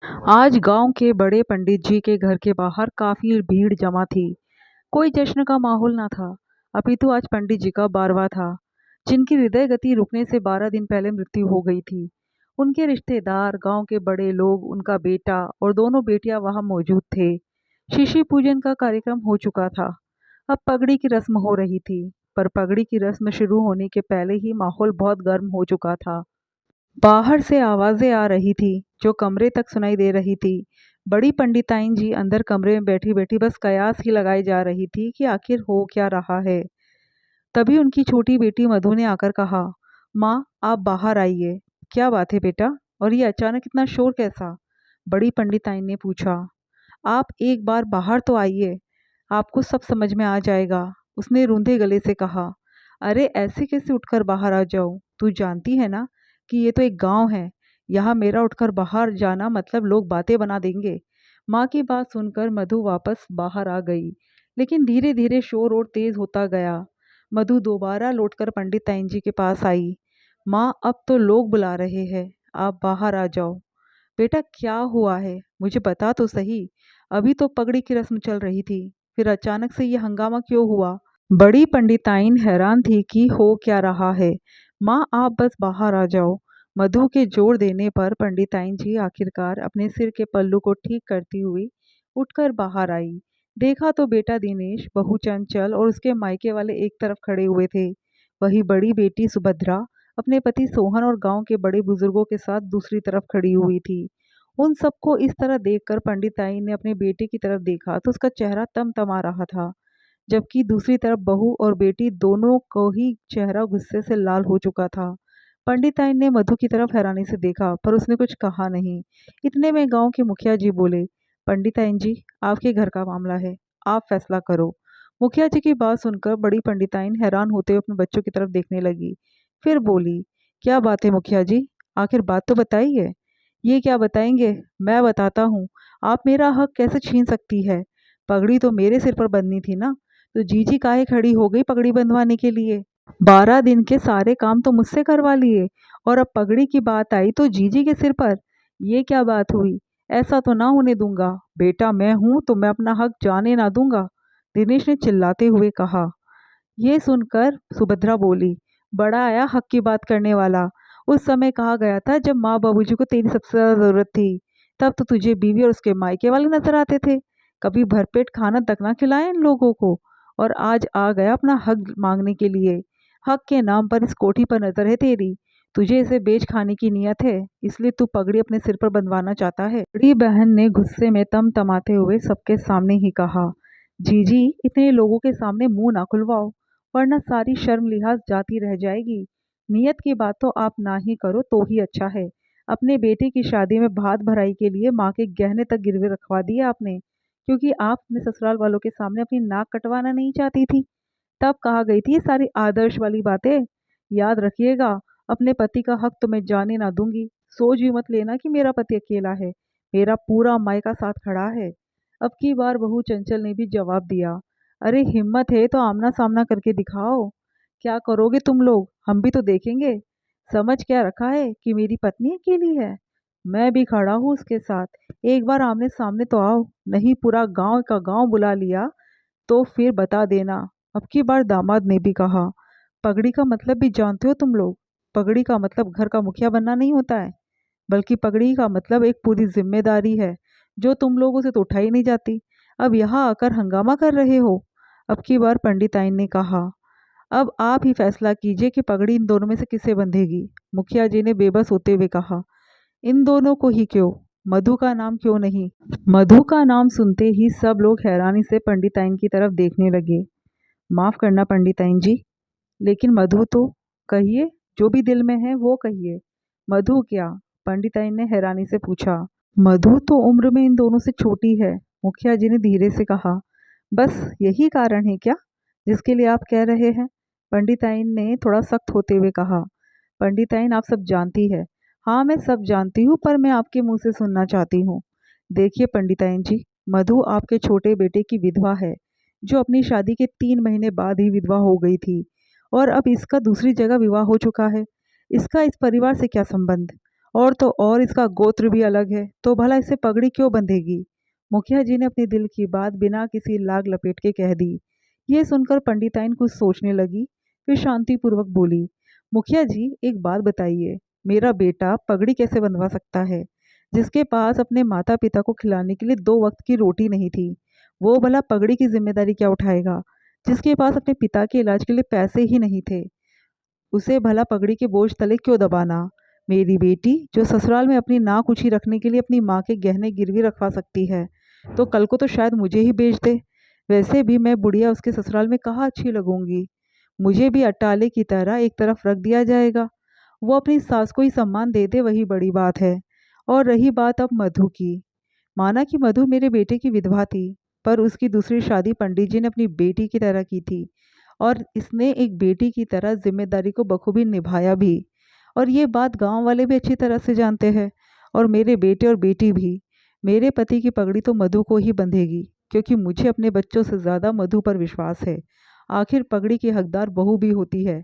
आज गांव के बड़े पंडित जी के घर के बाहर काफी भीड़ जमा थी। कोई जश्न का माहौल ना था, अपितु आज पंडित जी का बारवा था, जिनकी हृदय गति रुकने से 12 दिन पहले मृत्यु हो गई थी। उनके रिश्तेदार, गांव के बड़े लोग, उनका बेटा और दोनों बेटियां वहां मौजूद थे। शिशि पूजन का कार्यक्रम हो चुका था। अब पगड़ी की रस्म हो रही थी, पर पगड़ी की रस्म शुरू होने के पहले ही माहौल बहुत गर्म हो चुका था। बाहर से आवाजें आ रही थी, जो कमरे तक सुनाई दे रही थी। बड़ी पंडिताइन जी अंदर कमरे में बैठी बैठी बस कयास ही लगाई जा रही थी कि आखिर हो क्या रहा है। तभी उनकी छोटी बेटी मधु ने आकर कहा, माँ आप बाहर आइए। क्या बात है बेटा, और ये अचानक इतना शोर कैसा? बड़ी पंडिताइन ने पूछा। आप एक बार बाहर तो आइए, आपको सब समझ में आ जाएगा, उसने रूंधे गले से कहा। अरे ऐसे कैसे उठकर बाहर आ जाऊं? तू जानती है ना कि ये तो एक गांव है। यहाँ मेरा उठकर बाहर जाना मतलब लोग बातें बना देंगे। माँ की बात सुनकर मधु वापस बाहर आ गई, लेकिन धीरे धीरे शोर और तेज होता गया। मधु दोबारा लौटकर पंडित ताइन जी के पास आई। माँ अब तो लोग बुला रहे हैं, आप बाहर आ जाओ। बेटा क्या हुआ है, मुझे बता तो सही। अभी तो पगड़ी की रस्म चल रही थी, फिर अचानक से ये हंगामा क्यों हुआ? बड़ी पंडिताइन हैरान थी कि हो क्या रहा है। माँ आप बस बाहर आ जाओ। मधु के जोर देने पर पंडिताइन जी आखिरकार अपने सिर के पल्लू को ठीक करती हुई उठकर बाहर आई। देखा तो बेटा दिनेश, बहू चंचल और उसके मायके वाले एक तरफ खड़े हुए थे। वही बड़ी बेटी सुभद्रा अपने पति सोहन और गांव के बड़े बुजुर्गों के साथ दूसरी तरफ खड़ी हुई थी। उन सबको इस तरह देखकर पंडिताइन ने अपने बेटे की तरफ देखा तो उसका चेहरा तमतमा रहा था, जबकि दूसरी तरफ बहू और बेटी दोनों को ही चेहरा गुस्से से लाल हो चुका था। पंडिताइन ने मधु की तरफ हैरानी से देखा, पर उसने कुछ कहा नहीं। इतने में गांव के मुखिया जी बोले, पंडिताइन जी आपके घर का मामला है, आप फैसला करो। मुखिया जी की बात सुनकर बड़ी पंडिताइन हैरान होते हुए अपने बच्चों की तरफ देखने लगी। फिर बोली, क्या बात है मुखिया जी, आखिर बात तो बताइए। ये क्या बताएंगे, मैं बताता हूँ। आप मेरा हक कैसे छीन सकती है? पगड़ी तो मेरे सिर पर बंधनी थी ना, तो जीजी काहे खड़ी हो गई पगड़ी बंधवाने के लिए? 12 दिन के सारे काम तो मुझसे करवा लिए, और अब पगड़ी की बात आई तो जीजी के सिर पर। ये क्या बात हुई? ऐसा तो ना होने दूंगा। बेटा मैं हूं तो मैं अपना हक जाने ना दूंगा, दिनेश ने चिल्लाते हुए कहा। ये सुनकर सुभद्रा बोली, बड़ा आया हक की बात करने वाला। उस समय कहा गया था जब माँ बाबूजी को तेरी सबसे ज्यादा जरूरत थी, तब तो तुझे बीवी और उसके मायके वाले नजर आते थे। कभी भरपेट खाना तक ना खिलाए इन लोगों को, और आज आ गया अपना हक मांगने के लिए। हक के नाम पर इस कोठी पर नजर है तेरी। तुझे इसे बेच खाने की नियत है, इसलिए तू पगड़ी अपने सिर पर बंधवाना चाहता है। बड़ी बहन ने गुस्से में तमतमाते हुए सबके सामने ही कहा, जीजी इतने लोगों के सामने मुंह ना खुलवाओ, वरना सारी शर्म लिहाज जाती रह जाएगी। नियत की बात तो आप ना ही करो तो ही अच्छा है। अपने बेटे की शादी में भात भराई के लिए माँ के गहने तक गिरवे रखवा दिए आपने, क्योंकि आप अपने ससुराल वालों के सामने अपनी नाक कटवाना नहीं चाहती थी। तब कहा गई थी ये सारी आदर्श वाली बातें। याद रखिएगा, अपने पति का हक तो मैं जाने ना दूंगी। सोच भी मत लेना कि मेरा पति अकेला है, मेरा पूरा मायका साथ खड़ा है। अब की बार बहू चंचल ने भी जवाब दिया, अरे हिम्मत है तो आमना सामना करके दिखाओ। क्या करोगे तुम लोग, हम भी तो देखेंगे। समझ क्या रखा है कि मेरी पत्नी अकेली है? मैं भी खड़ा हूँ उसके साथ। एक बार आमने सामने तो आओ, नहीं पूरा गांव का गांव बुला लिया तो फिर बता देना। अब की बार दामाद ने भी कहा, पगड़ी का मतलब भी जानते हो तुम लोग? पगड़ी का मतलब घर का मुखिया बनना नहीं होता है, बल्कि पगड़ी का मतलब एक पूरी जिम्मेदारी है, जो तुम लोगों से तो उठाई नहीं जाती। अब यहाँ आकर हंगामा कर रहे हो। अब की बार पंडिताइन ने कहा, अब आप ही फैसला कीजिए कि पगड़ी इन दोनों में से किसे बंधेगी। मुखिया जी ने बेबस होते हुए कहा, इन दोनों को ही क्यों, मधु का नाम क्यों नहीं? मधु का नाम सुनते ही सब लोग हैरानी से पंडिताइन की तरफ देखने लगे। माफ करना पंडिताइन जी, लेकिन मधु तो, कहिए जो भी दिल में है वो कहिए। मधु क्या? पंडिताइन ने हैरानी से पूछा। मधु तो उम्र में इन दोनों से छोटी है, मुखिया जी ने धीरे से कहा। बस यही कारण है क्या जिसके लिए आप कह रहे हैं? पंडिताइन ने थोड़ा सख्त होते हुए कहा। पंडिताइन आप सब जानती है। हाँ मैं सब जानती हूँ, पर मैं आपके मुंह से सुनना चाहती हूँ। देखिए पंडिताइन जी, मधु आपके छोटे बेटे की विधवा है, जो अपनी शादी के 3 महीने बाद ही विधवा हो गई थी, और अब इसका दूसरी जगह विवाह हो चुका है। इसका इस परिवार से क्या संबंध? और तो और इसका गोत्र भी अलग है, तो भला इसे पगड़ी क्यों बंधेगी? मुखिया जी ने अपने दिल की बात बिना किसी लाग लपेट के कह दी। ये सुनकर पंडिताइन कुछ सोचने लगी, फिर शांतिपूर्वक बोली, मुखिया जी एक बात बताइए, मेरा बेटा पगड़ी कैसे बंधवा सकता है, जिसके पास अपने माता पिता को खिलाने के लिए 2 वक्त की रोटी नहीं थी? वो भला पगड़ी की जिम्मेदारी क्या उठाएगा, जिसके पास अपने पिता के इलाज के लिए पैसे ही नहीं थे? उसे भला पगड़ी के बोझ तले क्यों दबाना? मेरी बेटी जो ससुराल में अपनी नाक ऊंची रखने के लिए अपनी माँ के गहने गिरवी रखवा सकती है, तो कल को तो शायद मुझे ही बेच दे। वैसे भी मैं बुढ़िया उसके ससुराल में कहाँ अच्छी लगूंगी। मुझे भी अट्टाले की तरह एक तरफ रख दिया जाएगा। वो अपनी सास को ही सम्मान दे दे, वही बड़ी बात है। और रही बात अब मधु की, माना कि मधु मेरे बेटे की विधवा थी, पर उसकी दूसरी शादी पंडित जी ने अपनी बेटी की तरह की थी, और इसने एक बेटी की तरह जिम्मेदारी को बखूबी निभाया भी। और ये बात गांव वाले भी अच्छी तरह से जानते हैं, और मेरे बेटे और बेटी भी। मेरे पति की पगड़ी तो मधु को ही बंधेगी, क्योंकि मुझे अपने बच्चों से ज़्यादा मधु पर विश्वास है। आखिर पगड़ी की हकदार बहू भी होती है।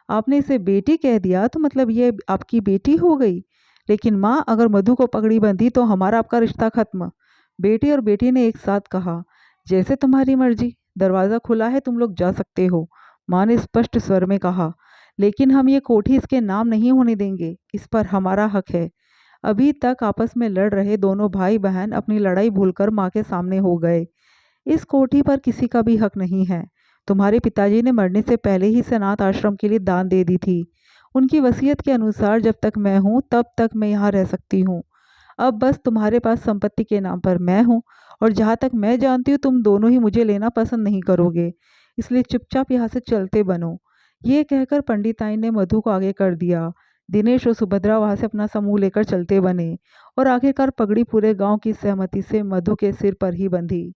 आपने इसे बेटी कह दिया तो मतलब ये आपकी बेटी हो गई। लेकिन माँ, अगर मधु को पगड़ी बंधी तो हमारा आपका रिश्ता खत्म। बेटी और बेटी ने एक साथ कहा। जैसे तुम्हारी मर्जी, दरवाज़ा खुला है, तुम लोग जा सकते हो, माँ ने स्पष्ट स्वर में कहा। लेकिन हम ये कोठी इसके नाम नहीं होने देंगे, इस पर हमारा हक है। अभी तक आपस में लड़ रहे दोनों भाई बहन अपनी लड़ाई भूलकर माँ के सामने हो गए। इस कोठी पर किसी का भी हक नहीं है। तुम्हारे पिताजी ने मरने से पहले ही इसे अनाथ आश्रम के लिए दान दे दी थी। उनकी वसीयत के अनुसार जब तक मैं हूँ तब तक मैं यहाँ रह सकती हूँ। अब बस तुम्हारे पास संपत्ति के नाम पर मैं हूँ, और जहाँ तक मैं जानती हूँ तुम दोनों ही मुझे लेना पसंद नहीं करोगे, इसलिए चुपचाप यहाँ से चलते बनो। ये कहकर पंडिताई ने मधु को आगे कर दिया। दिनेश और सुभद्रा वहाँ से अपना समूह लेकर चलते बने, और आखिरकार पगड़ी पूरे गांव की सहमति से मधु के सिर पर ही बंधी।